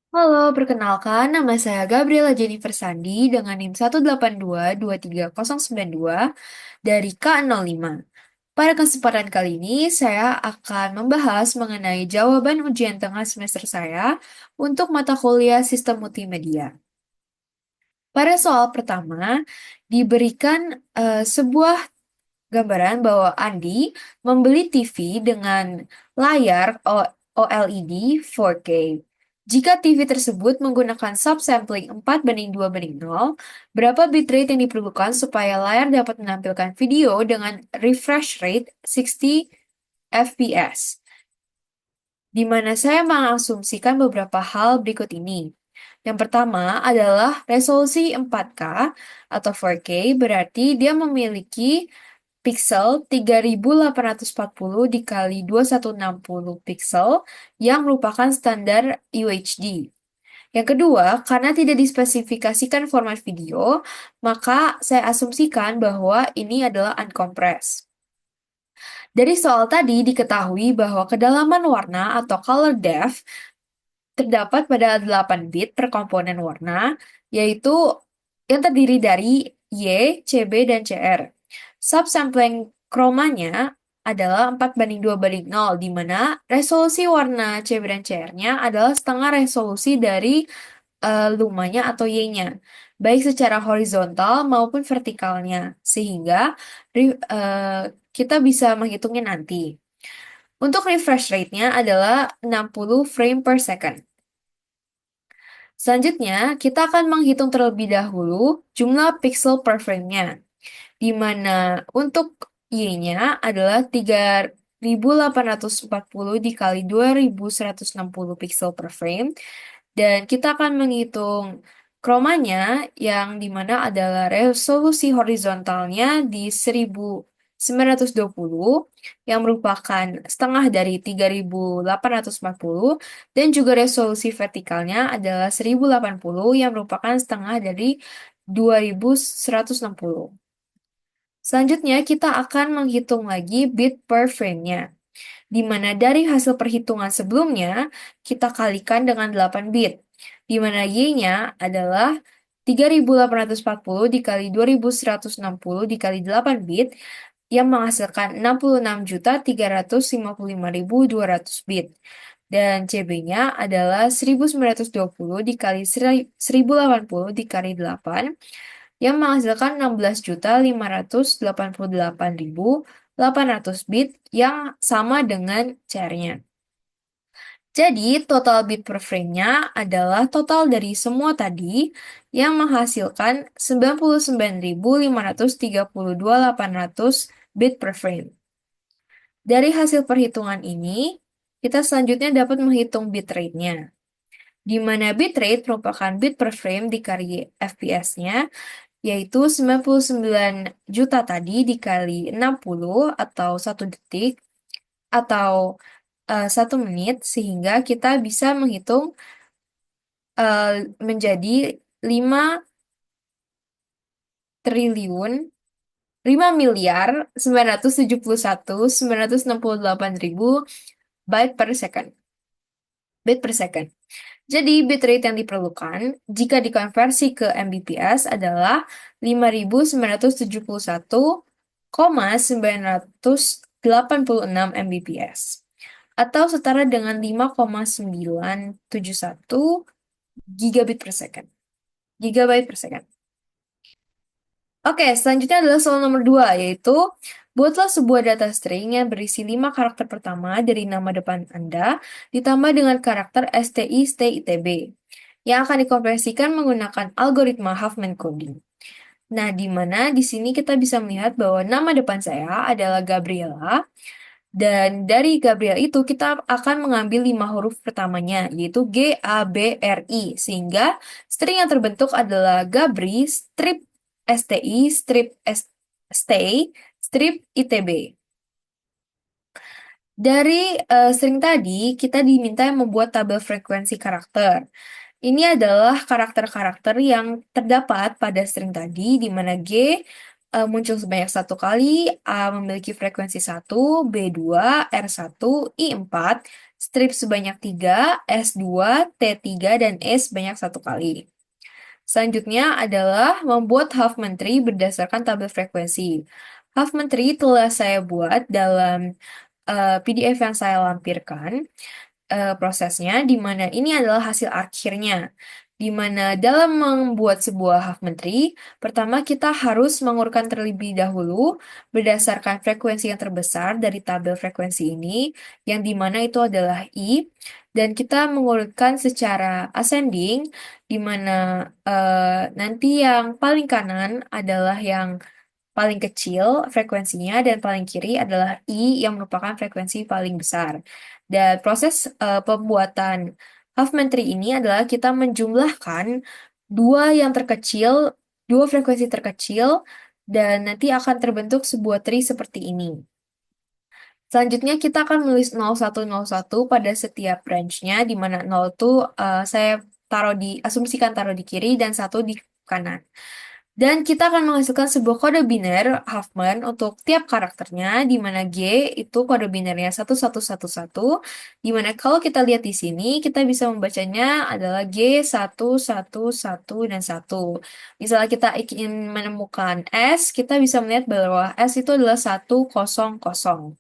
Halo, perkenalkan nama saya Gabriela Jennifer Sandi dengan NIM 182230092 dari K05. Pada kesempatan kali ini, saya akan membahas mengenai jawaban ujian tengah semester saya untuk mata kuliah Sistem Multimedia. Pada soal pertama, diberikan sebuah gambaran bahwa Andi membeli TV dengan layar OLED 4K. Jika TV tersebut menggunakan subsampling 4:2:0, berapa bitrate yang diperlukan supaya layar dapat menampilkan video dengan refresh rate 60 fps? Di mana saya mengasumsikan beberapa hal berikut ini. Yang pertama adalah resolusi 4K atau 4K, berarti dia memiliki pixel 3840 dikali 2160 pixel yang merupakan standar UHD. Yang kedua, karena tidak dispesifikasikan format video, maka saya asumsikan bahwa ini adalah uncompressed. Dari soal tadi diketahui bahwa kedalaman warna atau color depth terdapat pada 8 bit per komponen warna, yaitu yang terdiri dari Y, CB, dan CR. Subsampling chromanya adalah 4:2:0, di mana resolusi warna CB dan CR-nya adalah setengah resolusi dari lumanya atau Y-nya, baik secara horizontal maupun vertikalnya, sehingga kita bisa menghitungnya nanti. Untuk refresh rate-nya adalah 60 frame per second. Selanjutnya, kita akan menghitung terlebih dahulu jumlah pixel per frame-nya, di mana untuk Y-nya adalah 3840 dikali 2160 pixel per frame, dan kita akan menghitung chromanya yang dimana adalah resolusi horizontalnya di 1920 yang merupakan setengah dari 3840 dan juga resolusi vertikalnya adalah 1080 yang merupakan setengah dari 2160. Selanjutnya kita akan menghitung lagi bit per frame-nya, di mana dari hasil perhitungan sebelumnya kita kalikan dengan 8 bit, di mana Y-nya adalah 3840 dikali 2160 dikali 8 bit yang menghasilkan 66.355.200 bit. Dan CB-nya adalah 1920 dikali 1080 dikali 8 yang menghasilkan 16.588.800 bit yang sama dengan CR-nya. Jadi, total bit per frame-nya adalah total dari semua tadi yang menghasilkan 99.532.800 bit per frame. Dari hasil perhitungan ini, kita selanjutnya dapat menghitung bitrate-nya, di mana bitrate merupakan bit per frame dikali FPS-nya, yaitu 99 juta tadi dikali 60 atau 1 detik atau 1 menit, sehingga kita bisa menghitung menjadi 5 triliun 5.971.968.000 byte per second. Bit per second. Jadi, bitrate yang diperlukan jika dikonversi ke Mbps adalah 5.971,986 Mbps atau setara dengan 5,971 gigabit per second. Gigabyte per second. Oke, selanjutnya adalah soal nomor 2, yaitu buatlah sebuah data string yang berisi 5 karakter pertama dari nama depan Anda, ditambah dengan karakter STI, STI, ITB, yang akan dikonversikan menggunakan algoritma Huffman coding. Nah, di mana di sini kita bisa melihat bahwa nama depan saya adalah Gabriela, dan dari Gabriel itu kita akan mengambil 5 huruf pertamanya, yaitu G, A, B, R, I, sehingga string yang terbentuk adalah Gabri, strip STI, strip Stay, strip ITB. Dari string tadi, kita diminta membuat tabel frekuensi karakter. Ini adalah karakter-karakter yang terdapat pada string tadi, di mana G muncul sebanyak 1 kali, A memiliki frekuensi 1, B 2, R 1, I 4, strip sebanyak 3, S2, T3, dan E sebanyak 1 kali. Selanjutnya adalah membuat Huffman tree berdasarkan tabel frekuensi. Huffman tree telah saya buat dalam PDF yang saya lampirkan prosesnya, di mana ini adalah hasil akhirnya. Di mana dalam membuat sebuah half menteri, pertama kita harus mengurutkan terlebih dahulu berdasarkan frekuensi yang terbesar dari tabel frekuensi ini, yang di mana itu adalah I, dan kita mengurutkan secara ascending, di mana nanti yang paling kanan adalah yang paling kecil frekuensinya dan paling kiri adalah I yang merupakan frekuensi paling besar. Dan proses pembuatan Huffman tree ini adalah kita menjumlahkan dua frekuensi terkecil, dan nanti akan terbentuk sebuah tree seperti ini. Selanjutnya kita akan menulis 0101 pada setiap range-nya, di mana 0 itu saya asumsikan taruh di kiri dan 1 di kanan. Dan kita akan menghasilkan sebuah kode biner Huffman untuk tiap karakternya, di mana G itu kode binernya 1111, di mana kalau kita lihat di sini, kita bisa membacanya adalah G111 dan 1. Misalnya kita ingin menemukan S, kita bisa melihat bahwa S itu adalah 100.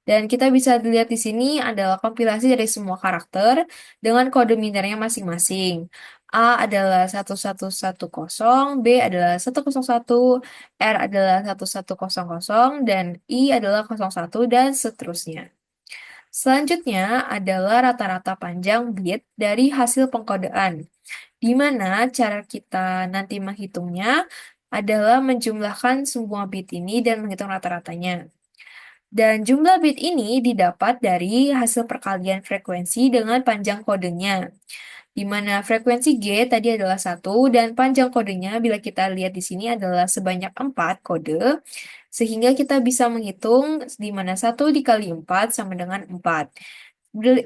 Dan kita bisa dilihat di sini adalah kompilasi dari semua karakter dengan kode binernya masing-masing. A adalah 1110, B adalah 101, R adalah 1100, dan I adalah 01, dan seterusnya. Selanjutnya adalah rata-rata panjang bit dari hasil pengkodean, di mana cara kita nanti menghitungnya adalah menjumlahkan semua bit ini dan menghitung rata-ratanya. Dan jumlah bit ini didapat dari hasil perkalian frekuensi dengan panjang kodenya, di mana frekuensi G tadi adalah 1 dan panjang kodenya bila kita lihat di sini adalah sebanyak 4 kode, sehingga kita bisa menghitung di mana 1 dikali 4 sama dengan 4.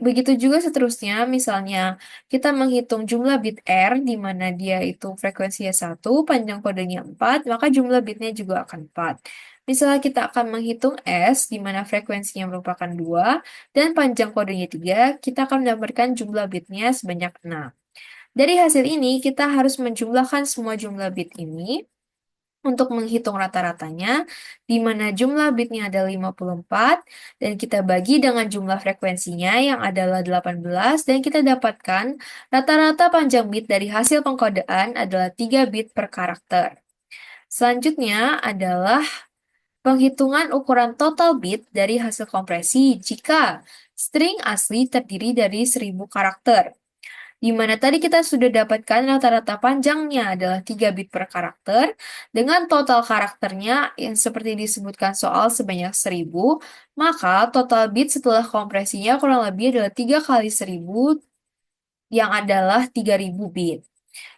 Begitu juga seterusnya, misalnya kita menghitung jumlah bit R, di mana dia itu frekuensinya 1, panjang kodenya 4, maka jumlah bitnya juga akan 4. Misalnya kita akan menghitung S, di mana frekuensinya merupakan 2, dan panjang kodenya 3, kita akan mendapatkan jumlah bitnya sebanyak 6. Dari hasil ini, kita harus menjumlahkan semua jumlah bit ini untuk menghitung rata-ratanya, di mana jumlah bitnya ada 54, dan kita bagi dengan jumlah frekuensinya yang adalah 18, dan kita dapatkan rata-rata panjang bit dari hasil pengkodean adalah 3 bit per karakter. Selanjutnya adalah penghitungan ukuran total bit dari hasil kompresi jika string asli terdiri dari 1000 karakter, di mana tadi kita sudah dapatkan rata-rata panjangnya adalah 3 bit per karakter, dengan total karakternya yang seperti disebutkan soal sebanyak 1000, maka total bit setelah kompresinya kurang lebih adalah 3 kali 1000, yang adalah 3000 bit.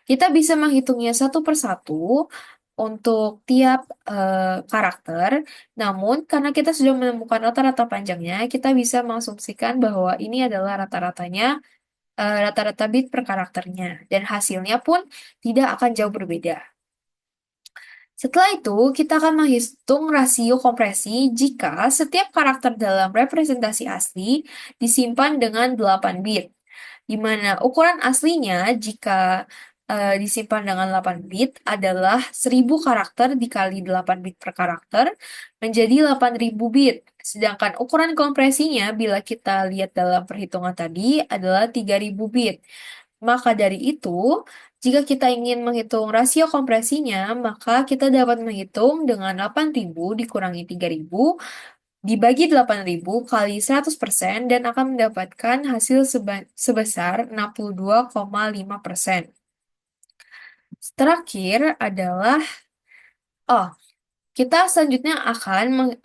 Kita bisa menghitungnya satu persatu untuk tiap karakter, namun karena kita sudah menemukan rata-rata panjangnya, kita bisa mengasumsikan bahwa ini adalah rata-rata bit per karakternya, dan hasilnya pun tidak akan jauh berbeda. Setelah itu, kita akan menghitung rasio kompresi jika setiap karakter dalam representasi asli disimpan dengan 8 bit, di mana ukuran aslinya jika disimpan dengan 8 bit adalah 1000 karakter dikali 8 bit per karakter menjadi 8000 bit. Sedangkan ukuran kompresinya bila kita lihat dalam perhitungan tadi adalah 3000 bit. Maka dari itu, jika kita ingin menghitung rasio kompresinya, maka kita dapat menghitung dengan 8000 dikurangi 3000 dibagi 8000 kali 100% dan akan mendapatkan hasil sebesar 62,5%. Terakhir adalah, kita selanjutnya akan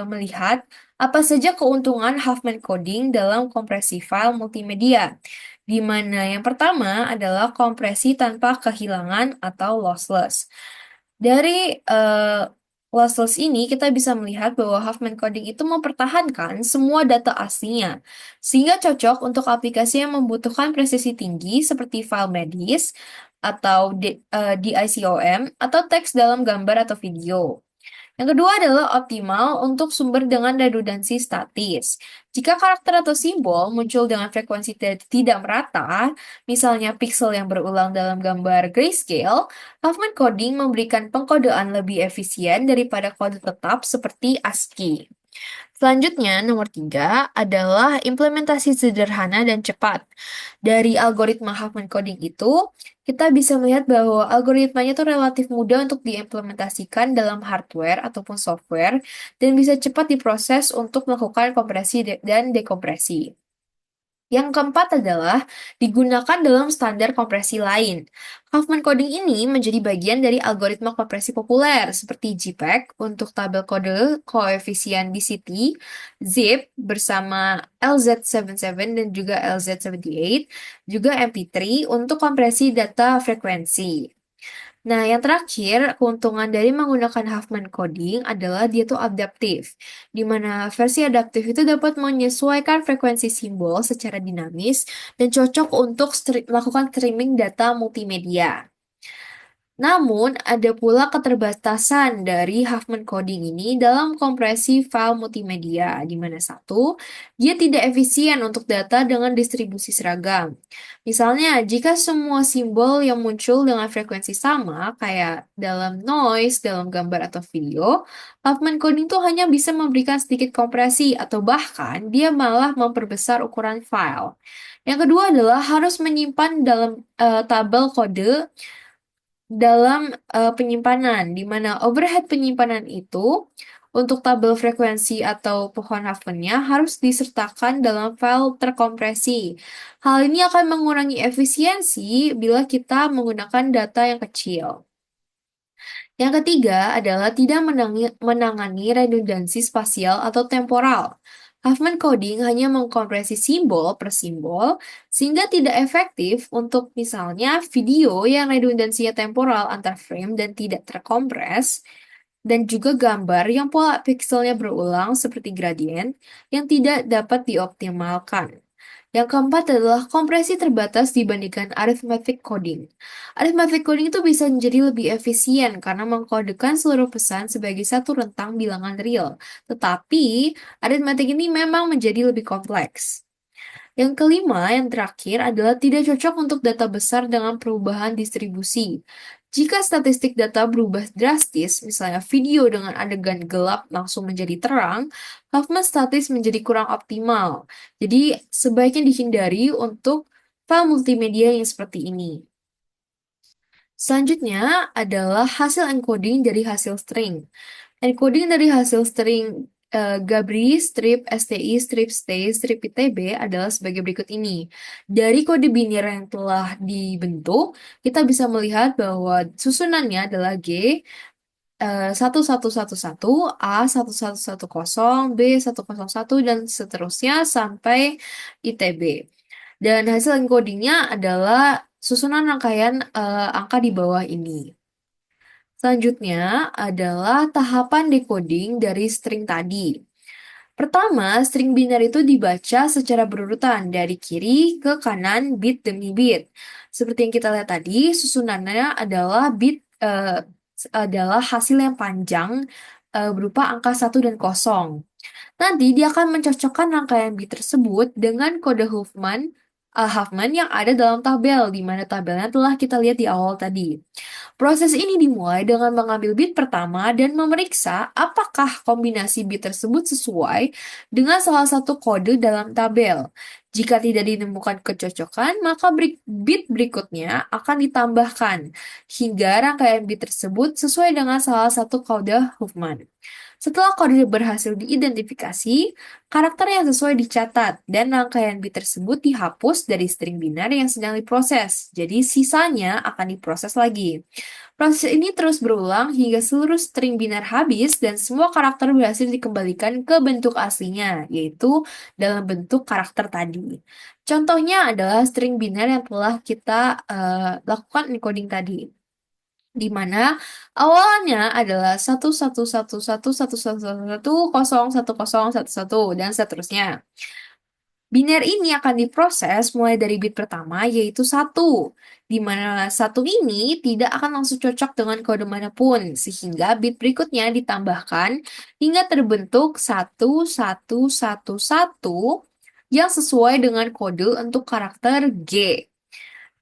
melihat apa saja keuntungan Huffman coding dalam kompresi file multimedia, di mana yang pertama adalah kompresi tanpa kehilangan atau lossless. Dari lossless ini, kita bisa melihat bahwa Huffman coding itu mempertahankan semua data aslinya, sehingga cocok untuk aplikasi yang membutuhkan presisi tinggi seperti file medis, atau DICOM, atau teks dalam gambar atau video. Yang kedua adalah optimal untuk sumber dengan redundansi statis. Jika karakter atau simbol muncul dengan frekuensi tidak merata, misalnya piksel yang berulang dalam gambar grayscale, Huffman coding memberikan pengkodean lebih efisien daripada kode tetap seperti ASCII. Selanjutnya, nomor tiga adalah implementasi sederhana dan cepat. Dari algoritma Huffman coding itu, kita bisa melihat bahwa algoritmanya itu relatif mudah untuk diimplementasikan dalam hardware ataupun software dan bisa cepat diproses untuk melakukan kompresi dan dekompresi. Yang keempat adalah digunakan dalam standar kompresi lain. Huffman coding ini menjadi bagian dari algoritma kompresi populer seperti JPEG untuk tabel kode koefisien DCT, ZIP bersama LZ77 dan juga LZ78, juga MP3 untuk kompresi data frekuensi. Nah, yang terakhir, keuntungan dari menggunakan Huffman coding adalah dia tuh adaptif, di mana versi adaptif itu dapat menyesuaikan frekuensi simbol secara dinamis dan cocok untuk melakukan streaming data multimedia. Namun, ada pula keterbatasan dari Huffman coding ini dalam kompresi file multimedia, di mana satu, dia tidak efisien untuk data dengan distribusi seragam. Misalnya, jika semua simbol yang muncul dengan frekuensi sama, kayak dalam noise, dalam gambar atau video, Huffman coding itu hanya bisa memberikan sedikit kompresi atau bahkan dia malah memperbesar ukuran file. Yang kedua adalah harus menyimpan dalam tabel kode dalam penyimpanan, di mana overhead penyimpanan itu untuk tabel frekuensi atau pohon Huffman-nya harus disertakan dalam file terkompresi. Hal ini akan mengurangi efisiensi bila kita menggunakan data yang kecil. Yang ketiga adalah tidak menangani redundansi spasial atau temporal. Huffman coding hanya mengkompresi simbol per simbol, sehingga tidak efektif untuk misalnya video yang redundansinya temporal antar frame dan tidak terkompres, dan juga gambar yang pola pikselnya berulang seperti gradient yang tidak dapat dioptimalkan. Yang keempat adalah kompresi terbatas dibandingkan arithmetic coding. Arithmetic coding itu bisa menjadi lebih efisien karena mengkodekan seluruh pesan sebagai satu rentang bilangan real. Tetapi, arithmetic ini memang menjadi lebih kompleks. Yang kelima, yang terakhir adalah tidak cocok untuk data besar dengan perubahan distribusi. Jika statistik data berubah drastis, misalnya video dengan adegan gelap langsung menjadi terang, Huffman statis menjadi kurang optimal. Jadi, sebaiknya dihindari untuk file multimedia yang seperti ini. Selanjutnya adalah hasil encoding dari hasil string. Encoding dari hasil string Gabri, strip, STI, strip stay, strip ITB adalah sebagai berikut ini. Dari kode biner yang telah dibentuk, kita bisa melihat bahwa susunannya adalah G 1111, A 1110, B 101, dan seterusnya sampai ITB. Dan hasil encodingnya adalah susunan rangkaian angka di bawah ini. Selanjutnya adalah tahapan decoding dari string tadi. Pertama, string biner itu dibaca secara berurutan dari kiri ke kanan bit demi bit. Seperti yang kita lihat tadi, susunannya adalah bit adalah hasil yang panjang berupa angka 1 dan 0. Nanti dia akan mencocokkan rangkaian bit tersebut dengan kode Huffman yang ada dalam tabel, di mana tabelnya telah kita lihat di awal tadi. Proses ini dimulai dengan mengambil bit pertama dan memeriksa apakah kombinasi bit tersebut sesuai dengan salah satu kode dalam tabel. Jika tidak ditemukan kecocokan, maka bit berikutnya akan ditambahkan hingga rangkaian bit tersebut sesuai dengan salah satu kode Huffman. Setelah kode berhasil diidentifikasi, karakter yang sesuai dicatat dan rangkaian bit tersebut dihapus dari string binar yang sedang diproses. Jadi sisanya akan diproses lagi. Proses ini terus berulang hingga seluruh string binar habis dan semua karakter berhasil dikembalikan ke bentuk aslinya, yaitu dalam bentuk karakter tadi. Contohnya adalah string binar yang telah kita lakukan encoding tadi, di mana awalnya adalah 11111111101011 dan seterusnya. Biner ini akan diproses mulai dari bit pertama yaitu 1, di mana 1 ini tidak akan langsung cocok dengan kode manapun, sehingga bit berikutnya ditambahkan hingga terbentuk 1111 yang sesuai dengan kode untuk karakter G.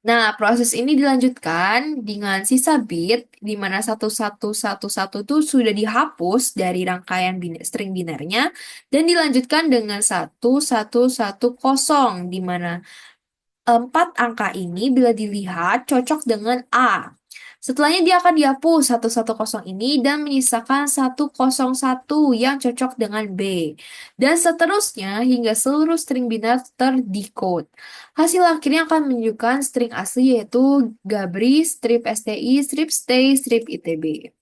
Nah, proses ini dilanjutkan dengan sisa bit di mana 1111 itu sudah dihapus dari rangkaian string binarnya dan dilanjutkan dengan 1110 di mana empat angka ini bila dilihat cocok dengan A. Setelahnya dia akan dihapus 110 ini dan menyisakan 101 yang cocok dengan B. Dan seterusnya hingga seluruh string binar terdecode. Hasil akhirnya akan menunjukkan string asli yaitu Gabri, strip STI, strip stay, strip ITB.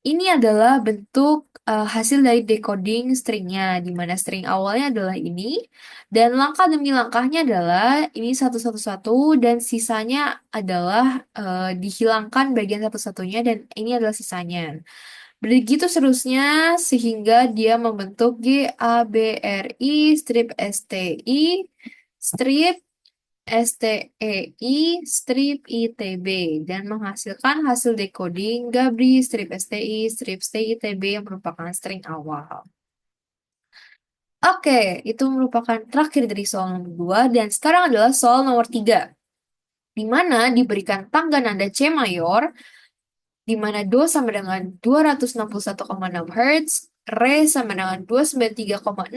Ini adalah bentuk hasil dari decoding stringnya, di mana string awalnya adalah ini, dan langkah demi langkahnya adalah ini satu-satu-satu, dan sisanya adalah dihilangkan bagian satu-satunya, dan ini adalah sisanya. Begitu seterusnya, sehingga dia membentuk G, A, B, R, I, strip STI, strip STEI strip ITB dan menghasilkan hasil decoding Gabri strip STI strip stay ITB yang merupakan string awal. Oke, itu merupakan terakhir dari soal nomor 2 dan sekarang adalah soal nomor 3 di mana diberikan tangga nada C mayor di mana Do sama dengan 261,6 Hz, Re sama dengan 293,66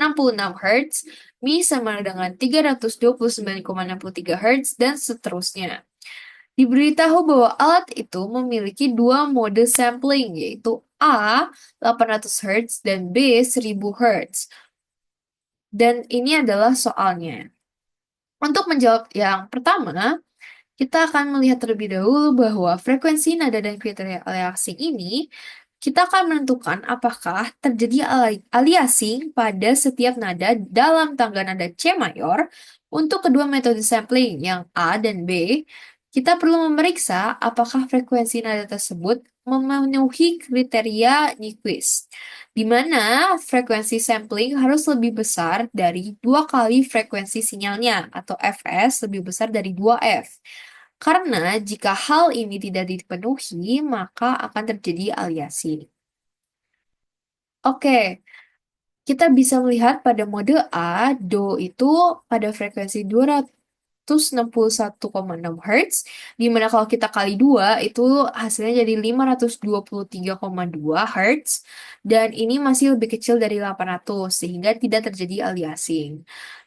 Hz, Mi sama dengan 329,63 Hz, dan seterusnya. Diberitahu bahwa alat itu memiliki dua mode sampling, yaitu A 800 Hz dan B 1000 Hz. Dan ini adalah soalnya. Untuk menjawab yang pertama, kita akan melihat terlebih dahulu bahwa frekuensi nada dan kriteria aliasing ini kita akan menentukan apakah terjadi aliasing pada setiap nada dalam tangga nada C mayor untuk kedua metode sampling yang A dan B. Kita perlu memeriksa apakah frekuensi nada tersebut memenuhi kriteria Nyquist, di mana frekuensi sampling harus lebih besar dari 2 kali frekuensi sinyalnya atau Fs lebih besar dari 2F. Karena jika hal ini tidak dipenuhi, maka akan terjadi aliasing. Oke, kita bisa melihat pada mode A, Do itu pada frekuensi 261,6 Hz, di mana kalau kita kali 2 itu hasilnya jadi 523,2 Hz, dan ini masih lebih kecil dari 800, sehingga tidak terjadi aliasing.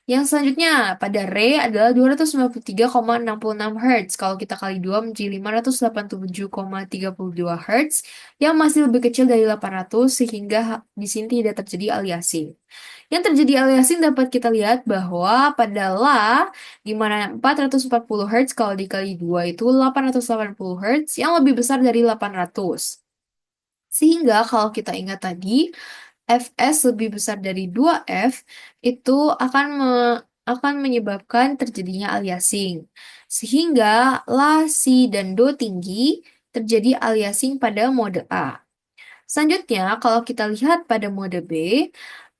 Yang selanjutnya, pada Re adalah 293,66 Hz. Kalau kita kali 2 menjadi 587,32 Hz, yang masih lebih kecil dari 800, sehingga di sini tidak terjadi aliasing. Yang terjadi aliasing dapat kita lihat bahwa pada La, di mana 440 Hz kalau dikali 2 itu 880 Hz, yang lebih besar dari 800. Sehingga kalau kita ingat tadi, Fs lebih besar dari 2F itu akan menyebabkan terjadinya aliasing. Sehingga La, Si, dan Do tinggi terjadi aliasing pada mode A. Selanjutnya, kalau kita lihat pada mode B,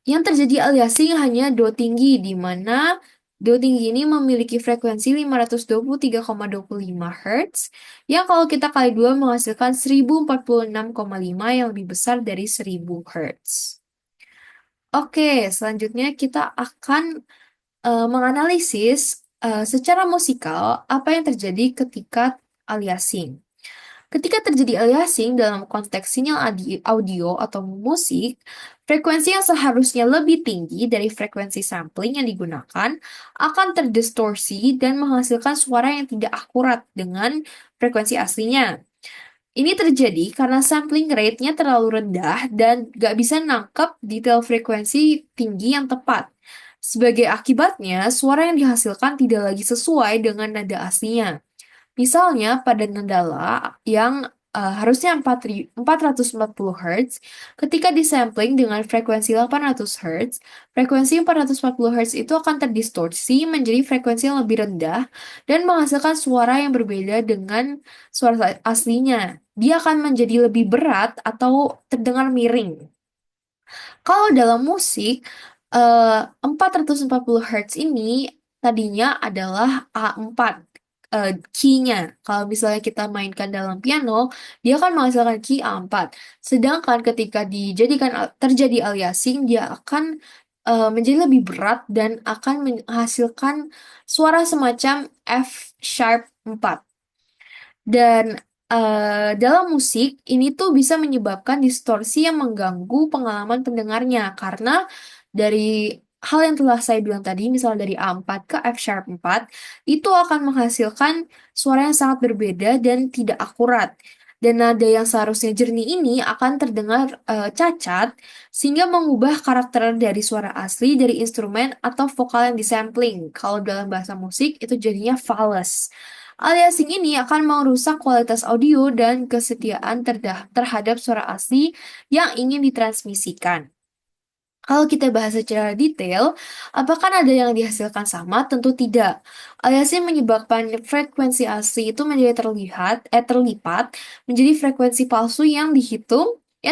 yang terjadi aliasing hanya Do tinggi, di mana Do tinggi ini memiliki frekuensi 523,25 Hz, yang kalau kita kali 2 menghasilkan 1046,5 yang lebih besar dari 1000 Hz. Oke, selanjutnya kita akan menganalisis secara musikal apa yang terjadi ketika aliasing. Ketika terjadi aliasing dalam konteks sinyal audio atau musik, frekuensi yang seharusnya lebih tinggi dari frekuensi sampling yang digunakan akan terdistorsi dan menghasilkan suara yang tidak akurat dengan frekuensi aslinya. Ini terjadi karena sampling rate-nya terlalu rendah dan gak bisa nangkep detail frekuensi tinggi yang tepat. Sebagai akibatnya, suara yang dihasilkan tidak lagi sesuai dengan nada aslinya. Misalnya pada nada La yang harusnya 440 Hz, ketika disampling dengan frekuensi 800 Hz, frekuensi 440 Hz itu akan terdistorsi menjadi frekuensi yang lebih rendah dan menghasilkan suara yang berbeda dengan suara aslinya. Dia akan menjadi lebih berat atau terdengar miring. Kalau dalam musik, Eh, 440 Hz ini tadinya adalah A4 key-nya. Kalau misalnya kita mainkan dalam piano, dia akan menghasilkan key A4. Sedangkan ketika terjadi aliasing, dia akan menjadi lebih berat dan akan menghasilkan suara semacam F sharp 4. Dan dalam musik, ini tuh bisa menyebabkan distorsi yang mengganggu pengalaman pendengarnya. Karena dari hal yang telah saya bilang tadi, misalnya dari A4 ke F sharp 4, itu akan menghasilkan suara yang sangat berbeda dan tidak akurat. Dan nada yang seharusnya jernih ini akan terdengar cacat, sehingga mengubah karakter dari suara asli dari instrumen atau vokal yang disampling. Kalau dalam bahasa musik, itu jadinya fals. Aliasing ini akan merusak kualitas audio dan kesetiaan terhadap suara asli yang ingin ditransmisikan. Kalau kita bahas secara detail, apakah nada yang dihasilkan sama? Tentu tidak. Aliasing menyebabkan frekuensi asli itu menjadi terlipat menjadi frekuensi palsu yang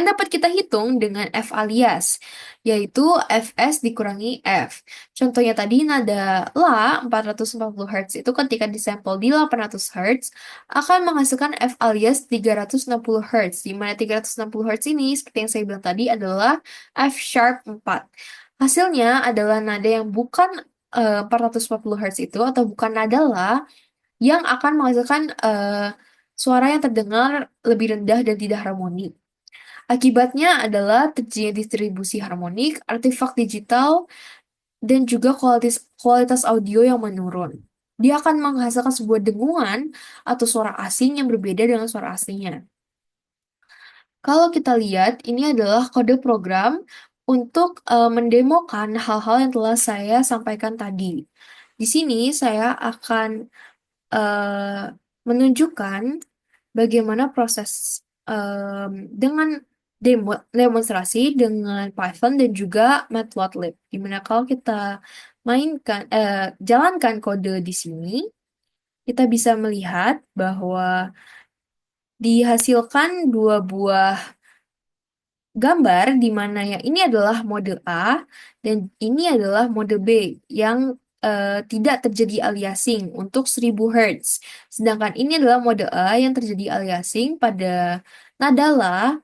dapat kita hitung dengan F alias, yaitu Fs dikurangi F. Contohnya tadi nada La 440 Hz itu ketika disampel di 800 Hz akan menghasilkan F alias 360 Hz, di mana 360 Hz ini seperti yang saya bilang tadi adalah F sharp 4. Hasilnya adalah nada yang bukan 440 Hz itu atau bukan nada La yang akan menghasilkan suara yang terdengar lebih rendah dan tidak harmoni. Akibatnya adalah terjadinya distribusi harmonik, artefak digital, dan juga kualitas audio yang menurun. Dia akan menghasilkan sebuah dengungan atau suara asing yang berbeda dengan suara aslinya. Kalau kita lihat, ini adalah kode program untuk mendemokan hal-hal yang telah saya sampaikan tadi. Di sini saya akan menunjukkan bagaimana proses dengan demonstrasi dengan Python dan juga Matplotlib. Dimana kalau kita jalankan kode di sini, kita bisa melihat bahwa dihasilkan dua buah gambar di mana yang ini adalah mode A dan ini adalah mode B yang tidak terjadi aliasing untuk 1000 Hz. Sedangkan ini adalah mode A yang terjadi aliasing pada nada La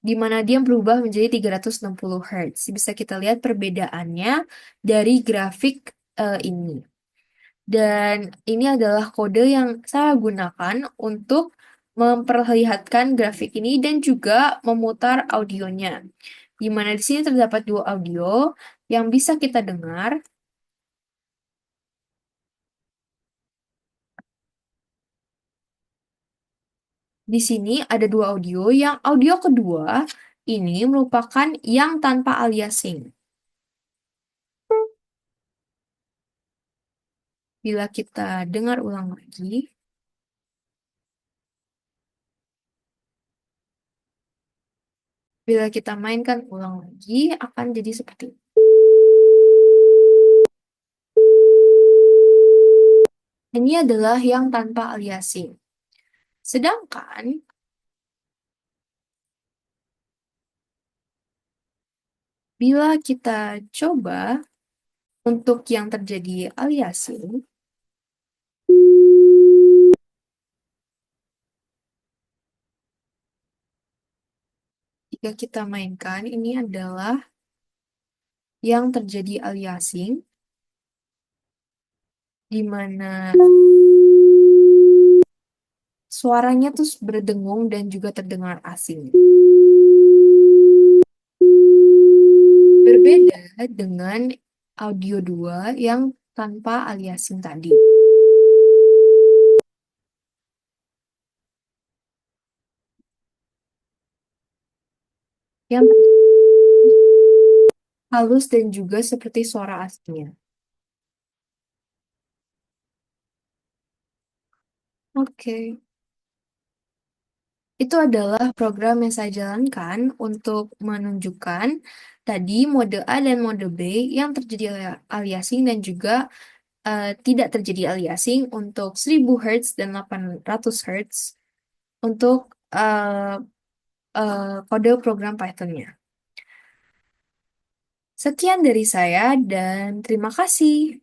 di mana dia berubah menjadi 360 Hz. Bisa kita lihat perbedaannya dari grafik ini. Dan ini adalah kode yang saya gunakan untuk memperlihatkan grafik ini dan juga memutar audionya. Di mana di sini terdapat dua audio yang bisa kita dengar. Di sini ada dua audio. Yang audio kedua ini merupakan yang tanpa aliasing. Bila kita dengar ulang lagi, bila kita mainkan ulang lagi, akan jadi seperti ini. Ini adalah yang tanpa aliasing. Sedangkan bila kita coba untuk yang terjadi aliasing, jika kita mainkan, ini adalah yang terjadi aliasing, di mana suaranya tuh berdengung dan juga terdengar asing. Berbeda dengan audio 2 yang tanpa aliasing tadi. Yang halus dan juga seperti suara aslinya. Oke. Itu adalah program yang saya jalankan untuk menunjukkan tadi mode A dan mode B yang terjadi aliasing dan juga tidak terjadi aliasing untuk 1000 Hz dan 800 Hz untuk kode program Python-nya. Sekian dari saya dan terima kasih.